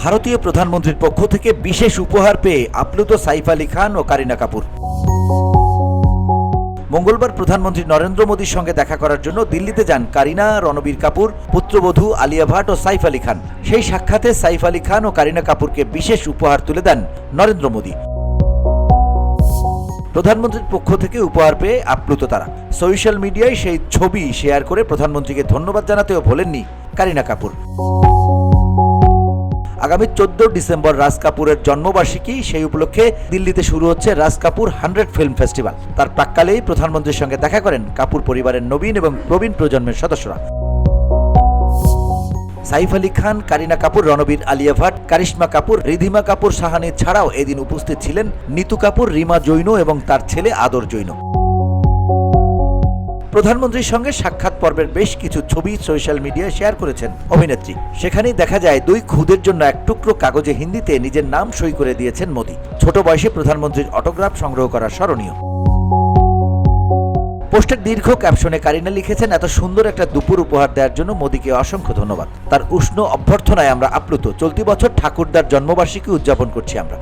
ভারতীয় প্রধানমন্ত্রীর পক্ষ থেকে বিশেষ উপহার পেয়ে আপ্লুত সাইফ আলী খান ও কারিনা কাপুর। মঙ্গলবার প্রধানমন্ত্রী নরেন্দ্র মোদীর সঙ্গে দেখা করার জন্য দিল্লিতে যান কারিনা, রণবীর কাপুর, পুত্রবধূ আলিয়া ভাট ও সাইফ আলী খান। সেই সাক্ষাতে সাইফ আলী খান ও কারিনা কাপুরকে বিশেষ উপহার তুলে দেন নরেন্দ্র মোদী। প্রধানমন্ত্রীর পক্ষ থেকে উপহার পেয়ে আপ্লুত তারা। সোশ্যাল মিডিয়ায় সেই ছবি শেয়ার করে প্রধানমন্ত্রীকে ধন্যবাদ জানাতেও ভোলেননি কারিনা কাপুর। আগামী 14 ডিসেম্বর রাজ কাপুরের জন্মবার্ষিকী, সেই উপলক্ষে দিল্লিতে শুরু হচ্ছে রাজ কাপুর 100 ফিল্ম ফেস্টিভ্যাল। তার প্রাক্কালেই প্রধানমন্ত্রীর সঙ্গে দেখা করেন কাপুর পরিবারের নবীন এবং প্রবীণ প্রজন্মের সদস্যরা। সাইফ আলী খান, কারিনা কাপুর, রণবীর, আলিয়া ভাট, কারিশমা কাপুর, রিধিমা কাপুর সাহানি ছাড়াও এদিন উপস্থিত ছিলেন নিতু কাপুর, রিমা জৈন এবং তার ছেলে আদর জৈন। প্রধানমন্ত্রীর সঙ্গে সাক্ষাৎ পর্বের বেশ কিছু ছবি সোশ্যাল মিডিয়ায় শেয়ার করেছেন অভিনেত্রী। সেখানেই দেখা যায় 2 খুদের জন্য এক টুকরো কাগজে হিন্দিতে নিজের নাম সই করে দিয়েছেন মোদী। ছোট বয়সে প্রধানমন্ত্রীর অটোগ্রাফ সংগ্রহ করা স্মরণীয়। পোস্টের দীর্ঘ ক্যাপশনে কারিনা লিখেছেন, এত সুন্দর একটা দুপুর উপহার দেওয়ার জন্য মোদীকে অসংখ্য ধন্যবাদ। তার উষ্ণ অভ্যর্থনায় আমরা আপ্লুত। চলতি বছর ঠাকুরদার জন্মবার্ষিকী উদযাপন করছি আমরা।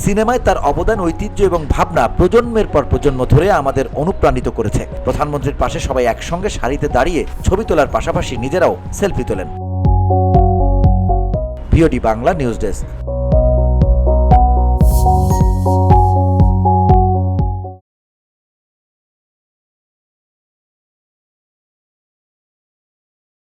সিনেমায় তার অবদান, ঐতিহ্য এবং ভাবনা প্রজন্মের পর প্রজন্ম ধরে আমাদের অনুপ্রাণিত করেছে। প্রধানমন্ত্রীর পাশে সবাই একসঙ্গে সারিতে দাঁড়িয়ে ছবি তোলার পাশাপাশি নিজেরাও সেলফি তোলেন। VOD Bangla news desk.